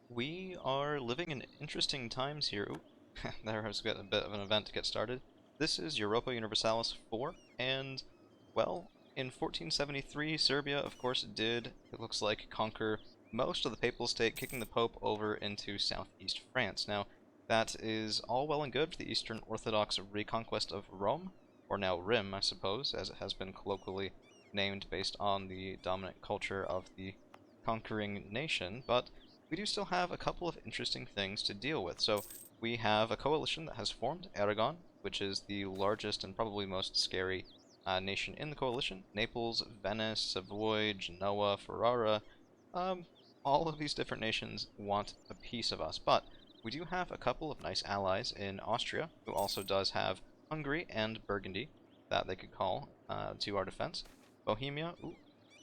We are living in interesting times here. Ooh, there has got a bit of an event to get started. This is Europa Universalis 4, and, well, in 1473, Serbia, of course, did, it looks like, conquer most of the Papal State, kicking the Pope over into southeast France. Now, that is all well and good for the Eastern Orthodox reconquest of Rome, or now Rim, I suppose, as it has been colloquially named based on the dominant culture of the conquering nation, but we do still have a couple of interesting things to deal with. So we have a coalition that has formed, Aragon, which is the largest and probably most scary nation in the coalition. Naples, Venice, Savoy, Genoa, Ferrara, all of these different nations want a piece of us, but we do have a couple of nice allies in Austria, who also does have Hungary and Burgundy that they could call to our defense. Bohemia, ooh,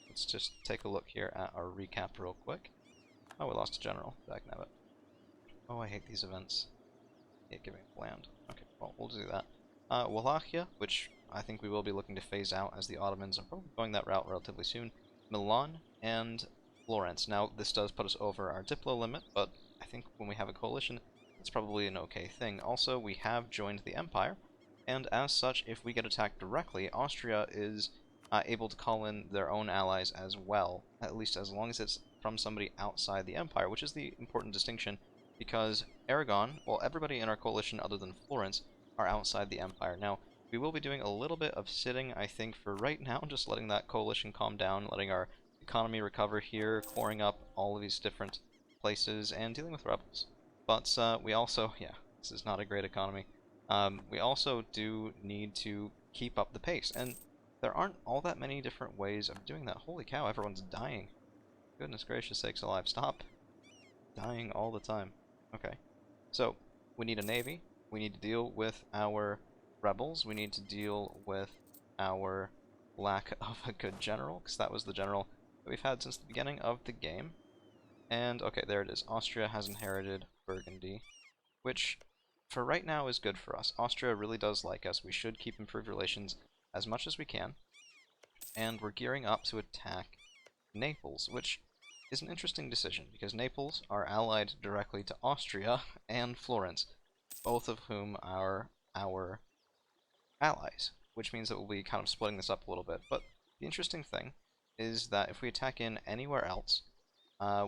let's just take a look here at our recap real quick. Oh, we lost a general. Dagnabbit. Oh, I hate these events. I hate giving up land. Okay, well, we'll do that. Wallachia, which I think we will be looking to phase out as the Ottomans are probably going that route relatively soon. Milan, and Florence. Now, this does put us over our Diplo limit, but I think when we have a coalition, it's probably an okay thing. Also, we have joined the Empire, and as such, if we get attacked directly, Austria is able to call in their own allies as well, at least as long as it's from somebody outside the Empire, which is the important distinction, because Aragon, well, everybody in our coalition other than Florence, are outside the Empire. Now, we will be doing a little bit of sitting, I think, for right now, just letting that coalition calm down, letting our economy recover here, coring up all of these different places, and dealing with rebels. But we also, yeah, this is not a great economy. We also do need to keep up the pace, and there aren't all that many different ways of doing that. Holy cow, everyone's dying. Goodness gracious sakes alive, stop dying all the time. Okay, so we need a navy, we need to deal with our rebels, we need to deal with our lack of a good general, because that was the general that we've had since the beginning of the game. And okay, there it is. Austria has inherited Burgundy, which for right now is good for us. Austria really does like us. We should keep improved relations as much as we can. And we're gearing up to attack Naples, which is an interesting decision, because Naples are allied directly to Austria and Florence, both of whom are our allies, which means that we'll be kind of splitting this up a little bit. But the interesting thing is that if we attack in anywhere else,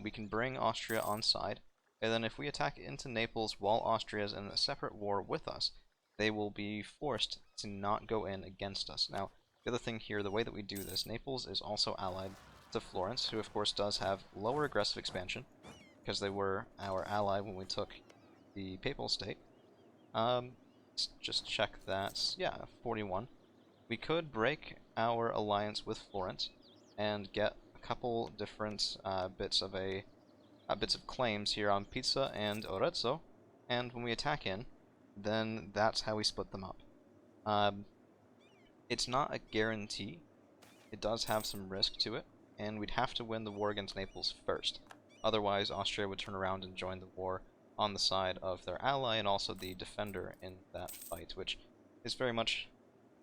we can bring Austria on side, and then if we attack into Naples while Austria is in a separate war with us, they will be forced to not go in against us. Now, the other thing here, the way that we do this, Naples is also allied to Florence, who of course does have lower aggressive expansion, because they were our ally when we took the Papal State. Let's just check that. Yeah, 41. We could break our alliance with Florence and get a couple different bits of claims here on Pisa and Arezzo, and when we attack in, then that's how we split them up. It's not a guarantee. It does have some risk to it, and we'd have to win the war against Naples first. Otherwise, Austria would turn around and join the war on the side of their ally and also the defender in that fight, which is very much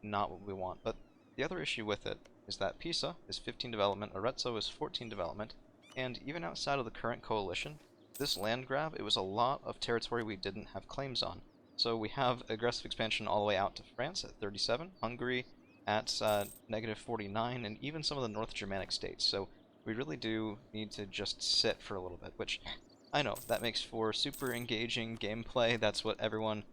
not what we want. But the other issue with it is that Pisa is 15 development, Arezzo is 14 development, and even outside of the current coalition, this land grab, it was a lot of territory we didn't have claims on. So we have aggressive expansion all the way out to France at 37, Hungary at negative 49, and even some of the North Germanic states. So we really do need to just sit for a little bit, which I know, that makes for super engaging gameplay. That's what everyone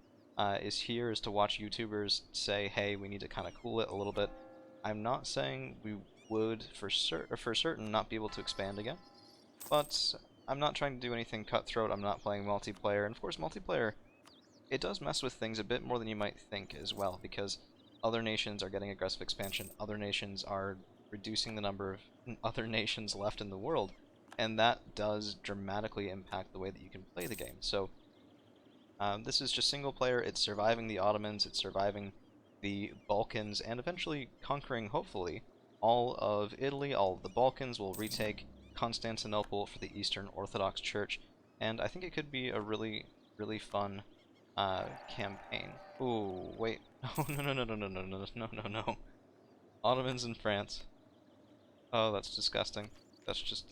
is here, is to watch YouTubers say, hey, we need to kind of cool it a little bit. I'm not saying we would for certain not be able to expand again, but I'm not trying to do anything cutthroat. I'm not playing multiplayer, and of course multiplayer, it does mess with things a bit more than you might think as well, because other nations are getting aggressive expansion, other nations are reducing the number of other nations left in the world, and that does dramatically impact the way that you can play the game. So this is just single player, it's surviving the Ottomans, it's surviving the Balkans, and eventually conquering, hopefully, all of Italy, all of the Balkans. Will retake Constantinople for the Eastern Orthodox Church, and I think it could be a really, really fun campaign. Ooh, wait. Oh, no, no, no, no, no, no, no, no, no, no. Ottomans in France. Oh, that's disgusting. That's just...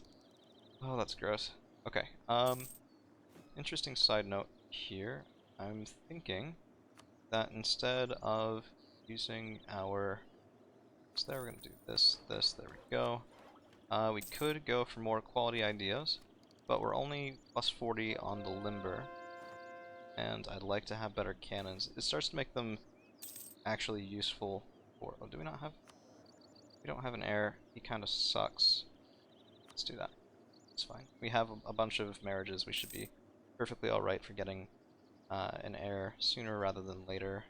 Oh, that's gross. Okay, interesting side note here. I'm thinking that instead of using our... So there, we're going to do this, there we go. We could go for more quality ideas, but we're only plus 40 on the limber, and I'd like to have better cannons. It starts to make them actually useful for... Oh, do we not have... We don't have an heir. He kind of sucks. Let's do that. It's fine. We have a bunch of marriages. We should be perfectly alright for getting an heir sooner rather than later.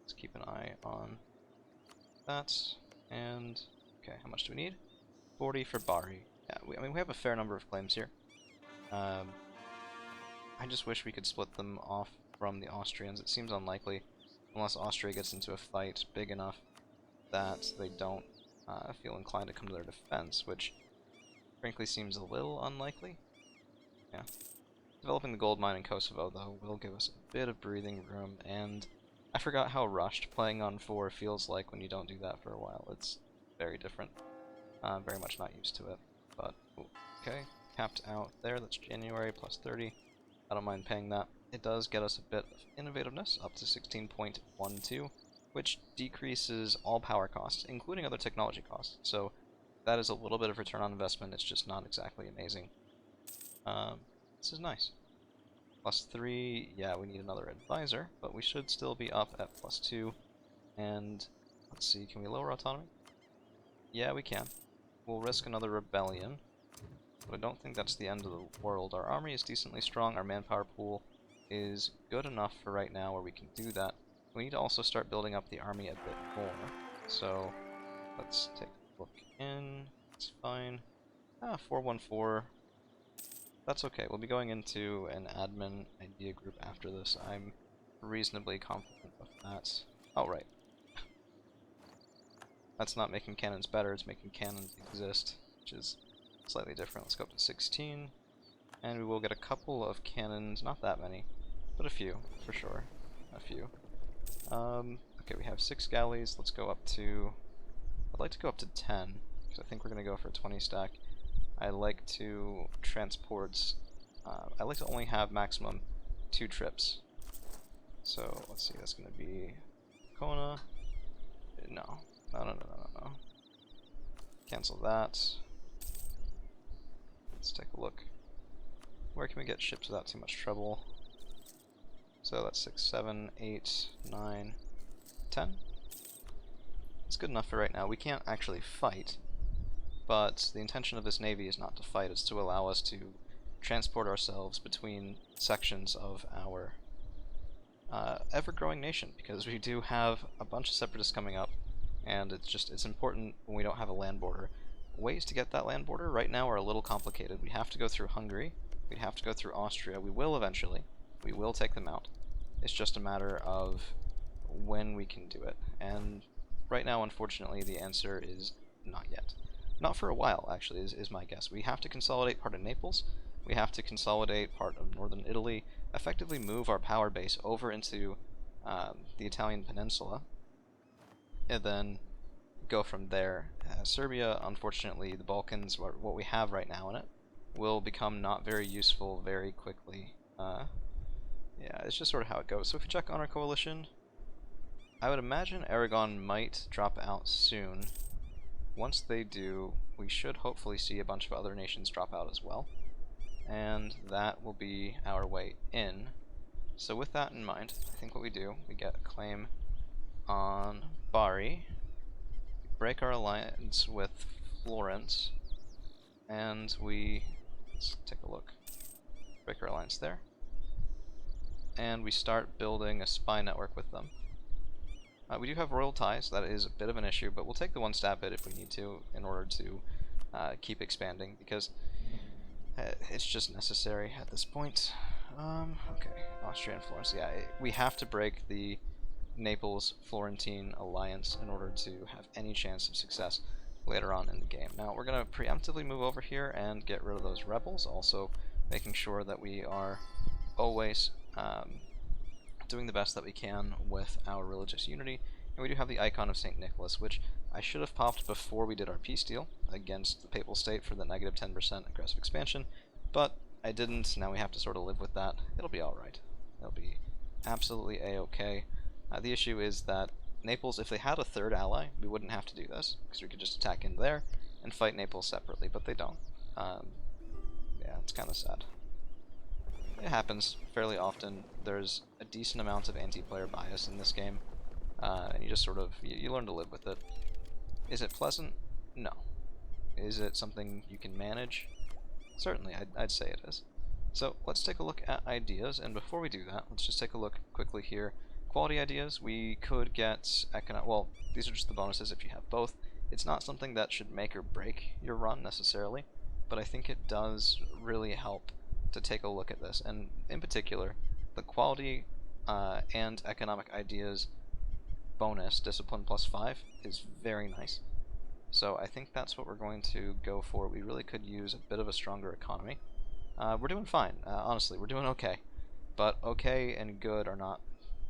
Let's keep an eye on that. And, okay, how much do we need? 40 for Bari. Yeah, I mean, we have a fair number of claims here. I just wish we could split them off from the Austrians. It seems unlikely, unless Austria gets into a fight big enough that they don't feel inclined to come to their defense, which frankly seems a little unlikely. Yeah. Developing the gold mine in Kosovo, though, will give us a bit of breathing room, and I forgot how rushed playing on 4 feels like when you don't do that for a while. It's very different. Very much not used to it, but okay. Capped out there, that's January, plus 30. I don't mind paying that. It does get us a bit of innovativeness, up to 16.12, which decreases all power costs, including other technology costs. So that is a little bit of return on investment, it's just not exactly amazing. This is nice. Plus 3, yeah, we need another advisor, but we should still be up at plus 2. And let's see, can we lower autonomy? Yeah, we can. We'll risk another rebellion, but I don't think that's the end of the world. Our army is decently strong, our manpower pool is good enough for right now where we can do that. We need to also start building up the army a bit more, so let's take a look in. It's fine. 414. That's okay. We'll be going into an admin idea group after this. I'm reasonably confident of that. Oh, right. That's not making cannons better, it's making cannons exist, which is slightly different. Let's go up to 16, and we will get a couple of cannons, not that many, but a few, for sure. A few. Okay, we have 6 galleys. Let's go up to... I'd like to go up to 10, because I think we're going to go for a 20 stack. I like to transport... I like to only have maximum 2 trips. So, let's see, that's going to be... Kona? No. No. Cancel that. Let's take a look. Where can we get ships without too much trouble? So that's 6, 7, 8, 9, 10. It's good enough for right now. We can't actually fight, but the intention of this navy is not to fight, it's to allow us to transport ourselves between sections of our ever-growing nation, because we do have a bunch of separatists coming up, and it's important when we don't have a land border. Ways to get that land border right now are a little complicated. We have to go through Hungary, we'd have to go through Austria, we will eventually. We will take them out. It's just a matter of when we can do it. And right now, unfortunately, the answer is not yet. Not for a while, actually, is my guess. We have to consolidate part of Naples, we have to consolidate part of northern Italy, effectively move our power base over into the Italian peninsula, and then go from there. Serbia, unfortunately, the Balkans, what we have right now in it, will become not very useful very quickly. Yeah, it's just sort of how it goes. So if we check on our coalition, I would imagine Aragon might drop out soon. Once they do, we should hopefully see a bunch of other nations drop out as well. And that will be our way in. So with that in mind, I think what we do, we get a claim on Bari, we break our alliance with Florence, and let's take a look, break our alliance there, and we start building a spy network with them. We do have royal ties, that is a bit of an issue, but we'll take the 1 stab bit if we need to in order to keep expanding, because it's just necessary at this point. Okay, Austria and Florence, yeah, we have to break the Naples-Florentine alliance in order to have any chance of success later on in the game. Now, we're going to preemptively move over here and get rid of those rebels, also making sure that we are always doing the best that we can with our religious unity. And we do have the icon of St. Nicholas, which I should have popped before we did our peace deal against the Papal State for the -10% aggressive expansion, but I didn't, now we have to sort of live with that. It'll be alright. It'll be absolutely a-okay. The issue is that Naples, if they had a third ally, we wouldn't have to do this, because we could just attack in there and fight Naples separately, but they don't. Yeah, it's kind of sad. It happens fairly often. There's a decent amount of anti-player bias in this game, and you just sort of, you learn to live with it. Is it pleasant? No. Is it something you can manage? Certainly, I'd say it is. So let's take a look at ideas, and before we do that, let's just take a look quickly here. Quality ideas, we could get well, these are just the bonuses if you have both. It's not something that should make or break your run necessarily, but I think it does really help to take a look at this, and in particular, the quality and economic ideas bonus, discipline +5, is very nice. So I think that's what we're going to go for. We really could use a bit of a stronger economy. We're doing fine, honestly, we're doing okay. But okay and good are not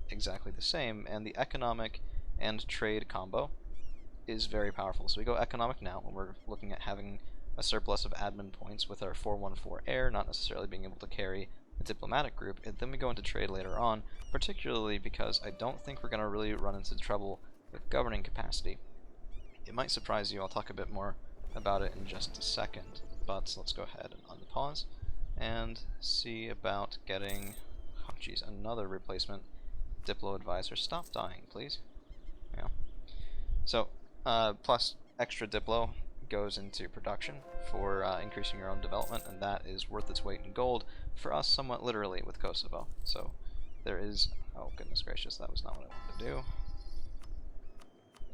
exactly the same, and the economic and trade combo is very powerful. So we go economic now, when we're looking at having a surplus of admin points with our 414 air, not necessarily being able to carry a diplomatic group, and then we go into trade later on, particularly because I don't think we're going to really run into trouble with governing capacity. It might surprise you, I'll talk a bit more about it in just a second, but let's go ahead and unpause and see about getting, oh geez, another replacement Diplo advisor. Stop dying, please. Yeah. So, plus extra Diplo goes into production for increasing your own development, and that is worth its weight in gold for us somewhat literally with Kosovo. So there is, oh goodness gracious, that was not what I wanted to do.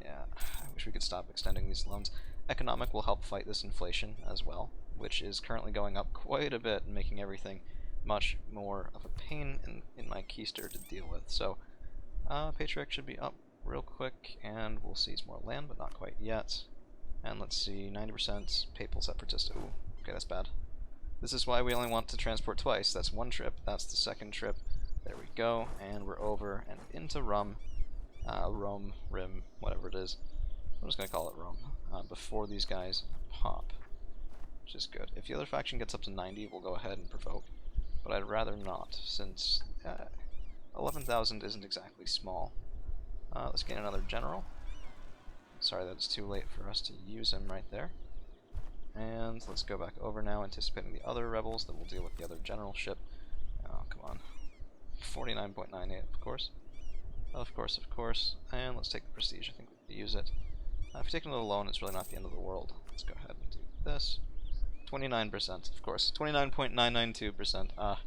Yeah, I wish we could stop extending these loans. Economic will help fight this inflation as well, which is currently going up quite a bit and making everything much more of a pain in my keister to deal with. So Patriarch should be up real quick, and we'll seize more land, but not quite yet. And let's see, 90% Papal Separatist. Ooh, okay, that's bad. This is why we only want to transport twice. That's one trip, that's the second trip. There we go, and we're over and into Rome, Rim, whatever it is. I'm just going to call it Rome, before these guys pop, which is good. If the other faction gets up to 90, we'll go ahead and provoke, but I'd rather not, since 11,000 isn't exactly small. Let's get another general. Sorry that it's too late for us to use him right there. And let's go back over now, anticipating the other rebels, that we'll deal with the other generalship. Oh, come on. 49.98, of course. Of course, of course. And let's take the prestige, I think we can use it. If we take another loan, it's really not the end of the world. Let's go ahead and do this. 29%, of course. 29.992%.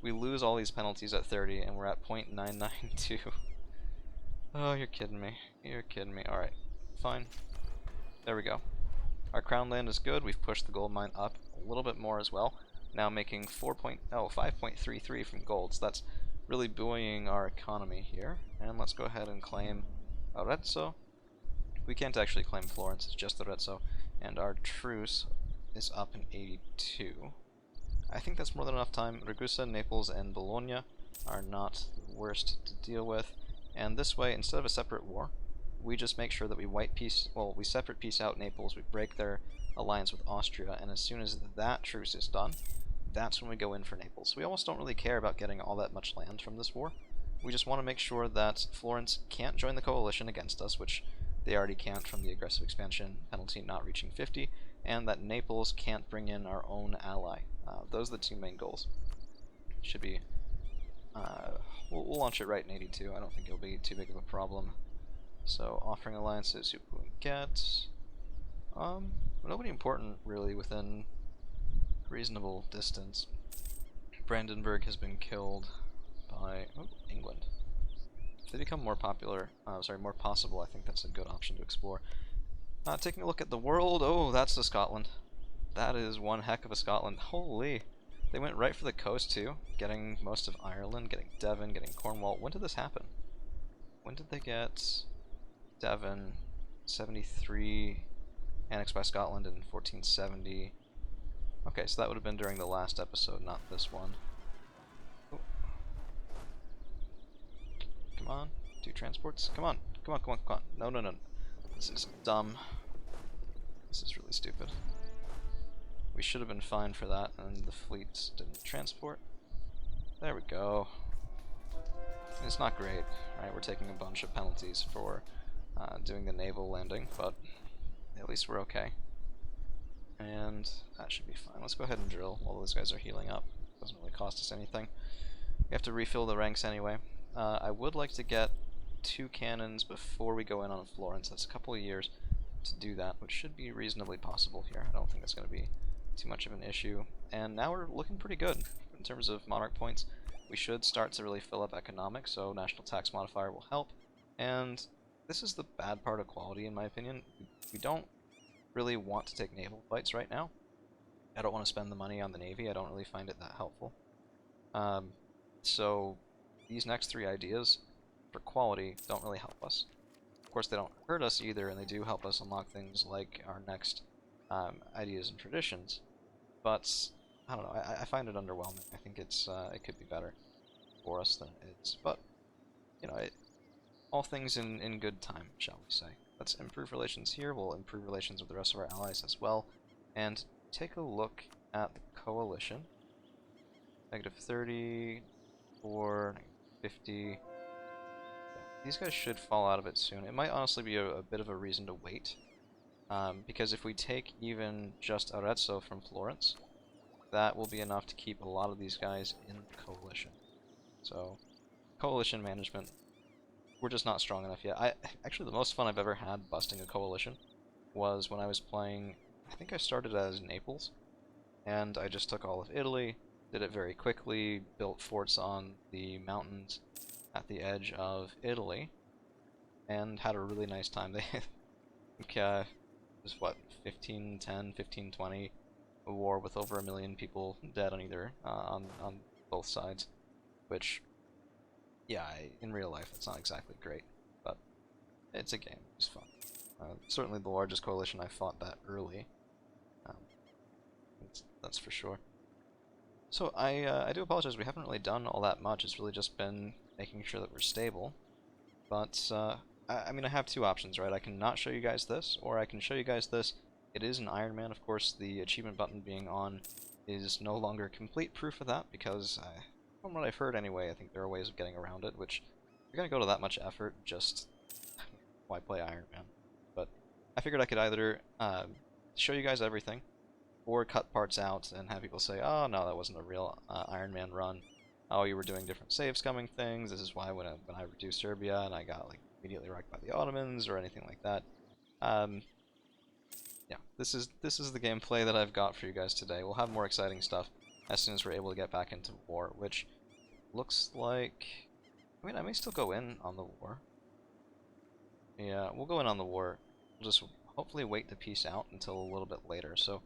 We lose all these penalties at 30, and we're at 0.992. Oh, you're kidding me. You're kidding me. Alright, fine. There we go. Our crown land is good. We've pushed the gold mine up a little bit more as well. Now making 5.33 from gold, so that's really buoying our economy here. And let's go ahead and claim Arezzo. We can't actually claim Florence, it's just Arezzo. And our truce is up in 82. I think that's more than enough time. Ragusa, Naples, and Bologna are not the worst to deal with. And this way, instead of a separate war, we just make sure that we we separate peace out Naples, we break their alliance with Austria, and as soon as that truce is done, that's when we go in for Naples. We almost don't really care about getting all that much land from this war. We just want to make sure that Florence can't join the coalition against us, which they already can't from the aggressive expansion penalty not reaching 50, and that Naples can't bring in our own ally. Those are the two main goals. Should be... we'll launch it right in 82. I don't think it'll be too big of a problem. So, offering alliances, who can we get? Nobody important, really, within reasonable distance. Brandenburg has been killed by England. If they become more popular, more possible, I think that's a good option to explore. Taking a look at the world, oh, that's the Scotland. That is one heck of a Scotland. Holy! They went right for the coast, too, getting most of Ireland, getting Devon, getting Cornwall. When did this happen? When did they get Devon? 73, annexed by Scotland in 1470. Okay, so that would have been during the last episode, not this one. Ooh. Come on, 2 transports. Come on, come on, come on, come on. No, no, no. This is dumb. This is really stupid. We should have been fine for that, and the fleet didn't transport. There we go. It's not great, right? We're taking a bunch of penalties for doing the naval landing, but at least we're okay. And that should be fine. Let's go ahead and drill while those guys are healing up. Doesn't really cost us anything. We have to refill the ranks anyway. I would like to get 2 cannons before we go in on Florence. That's a couple of years to do that, which should be reasonably possible here. I don't think that's going to be too much of an issue. And now we're looking pretty good in terms of monarch points. We should start to really fill up economics, so national tax modifier will help. And this is the bad part of quality, in my opinion. We don't really want to take naval fights right now. I don't want to spend the money on the Navy. I don't really find it that helpful. So these next 3 ideas for quality don't really help us. Of course, they don't hurt us either, and they do help us unlock things like our next ideas and traditions. But I don't know. I find it underwhelming. I think it's it could be better for us than it is. But you know, all things in good time, shall we say. Let's improve relations here. We'll improve relations with the rest of our allies as well, and take a look at the coalition. -30. 4, -50. These guys should fall out of it soon. It might honestly be a bit of a reason to wait, because if we take even just Arezzo from Florence, that will be enough to keep a lot of these guys in the coalition. So, coalition management, we're just not strong enough yet. Actually, the most fun I've ever had busting a coalition was when I was playing, I think I started as Naples, and I just took all of Italy, did it very quickly, built forts on the mountains at the edge of Italy, and had a really nice time. They it was what, 1510, 1520, a war with over 1 million people dead on either on both sides, which, yeah, in real life it's not exactly great, but it's a game. It's fun. Certainly the largest coalition I fought that early. That's for sure. So I do apologize, we haven't really done all that much. It's really just been making sure that we're stable. But, I mean, I have 2 options, right? I can not show you guys this, or I can show you guys this. It is an Iron Man, of course. The achievement button being on is no longer complete proof of that, because, from what I've heard anyway, I think there are ways of getting around it, which, if you're gonna go to that much effort, just, why play Iron Man? But I figured I could either show you guys everything, or cut parts out and have people say, oh no, that wasn't a real Iron Man run. Oh, you were doing different save-scumming things. This is why when I reduced Serbia and I got like immediately wrecked by the Ottomans or anything like that. Yeah, this is the gameplay that I've got for you guys today. We'll have more exciting stuff as soon as we're able to get back into war, which looks like, I mean, I may still go in on the war. Yeah, we'll go in on the war. We'll just hopefully wait the peace out until a little bit later. So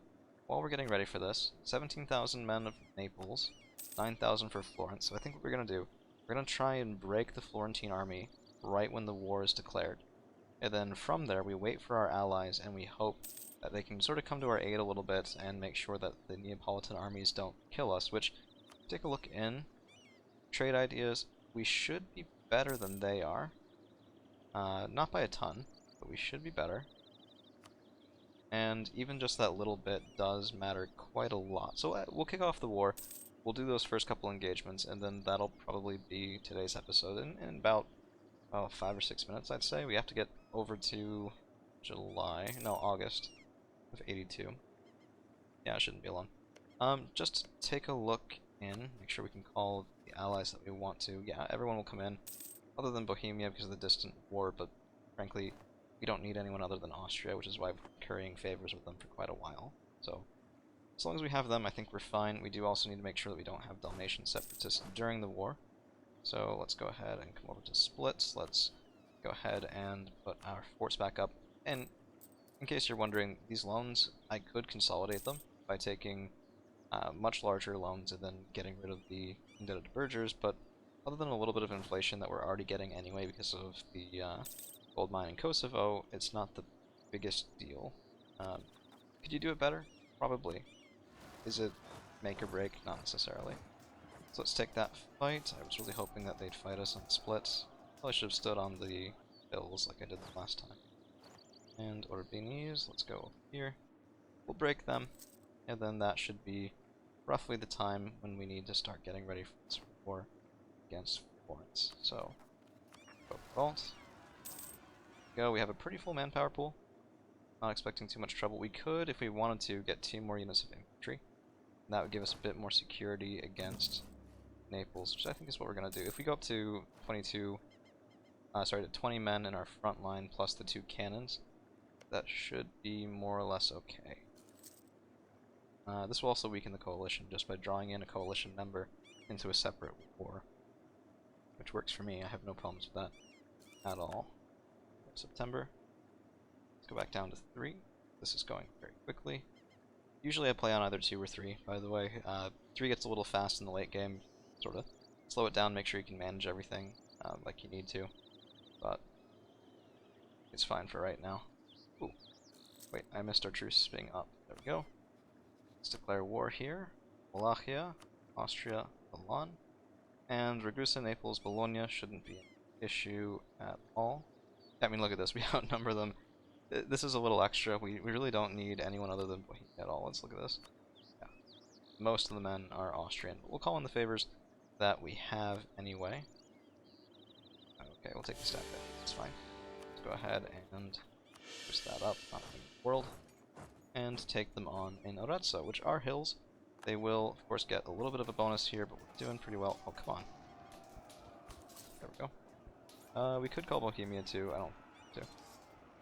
while we're getting ready for this, 17,000 men of Naples, 9,000 for Florence. So I think what we're going to do, we're going to try and break the Florentine army right when the war is declared. And then from there, we wait for our allies, and we hope that they can sort of come to our aid a little bit and make sure that the Neapolitan armies don't kill us, which, take a look in trade ideas, we should be better than they are. Not by a ton, but we should be better. And even just that little bit does matter quite a lot. So we'll kick off the war, we'll do those first couple engagements, and then that'll probably be today's episode in about 5 or 6 minutes, I'd say. We have to get over to August of 82. Yeah, it shouldn't be long. Just take a look in, make sure we can call the allies that we want to. Yeah, everyone will come in, other than Bohemia because of the distant war, but frankly, we don't need anyone other than Austria, which is why we've been currying favors with them for quite a while. So, as long as we have them, I think we're fine. We do also need to make sure that we don't have Dalmatian separatists during the war. So let's go ahead and come over to splits. Let's go ahead and put our forts back up. And in case you're wondering, these loans, I could consolidate them by taking much larger loans and then getting rid of the indebted burghers, but other than a little bit of inflation that we're already getting anyway because of the gold mine in Kosovo, it's not the biggest deal. Could you do it better? Probably. Is it make or break? Not necessarily. So let's take that fight. I was really hoping that they'd fight us on splits. Probably should have stood on the hills like I did the last time. And Orbinese, let's go here. We'll break them, and then that should be roughly the time when we need to start getting ready for this war against Florence. So, go vault. Go. We have a pretty full manpower pool. Not expecting too much trouble. We could, if we wanted to, get 2 more units of infantry. And that would give us a bit more security against Naples, which I think is what we're going to do. If we go up to 20 men in our front line plus the 2 cannons, that should be more or less okay. This will also weaken the coalition just by drawing in a coalition member into a separate war, which works for me. I have no problems with that at all. September. Let's go back down to 3. This is going very quickly. Usually I play on either 2 or 3, by the way. 3 gets a little fast in the late game, sort of. Slow it down, make sure you can manage everything like you need to, but it's fine for right now. Ooh, wait, I missed our truce being up. There we go. Let's declare war here. Wallachia, Austria, Milan, and Ragusa, Naples, Bologna shouldn't be an issue at all. I mean, look at this, we outnumber them. This is a little extra. We really don't need anyone other than Bohemia at all. Let's look at this. Yeah. Most of the men are Austrian, but we'll call in the favors that we have anyway. Okay, we'll take the stack there. That's fine. Let's go ahead and boost that up, not in the world, and take them on in Arezzo, which are hills. They will, of course, get a little bit of a bonus here, but we're doing pretty well. Oh, come on. There we go. We could call Bohemia too. I don't want to.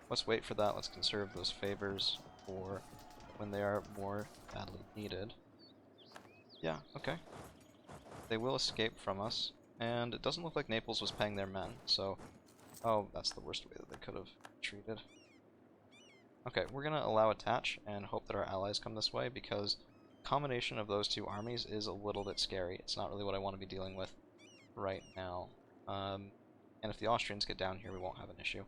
Let's wait for that. Let's conserve those favors for when they are more badly needed. Yeah, okay. They will escape from us, and it doesn't look like Naples was paying their men, so... Oh, that's the worst way that they could have treated. Okay, we're gonna allow attach and hope that our allies come this way, because combination of those 2 armies is a little bit scary. It's not really what I want to be dealing with right now. And if the Austrians get down here, we won't have an issue.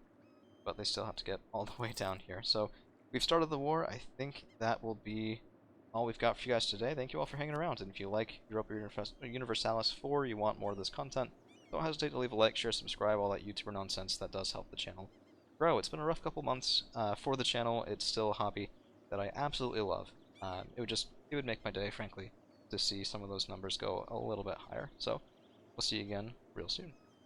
But they still have to get all the way down here. So we've started the war. I think that will be all we've got for you guys today. Thank you all for hanging around. And if you like Europa Universalis 4, you want more of this content, don't hesitate to leave a like, share, subscribe, all that YouTuber nonsense. That does help the channel grow. It's been a rough couple months for the channel. It's still a hobby that I absolutely love. It would make my day, frankly, to see some of those numbers go a little bit higher. So we'll see you again real soon.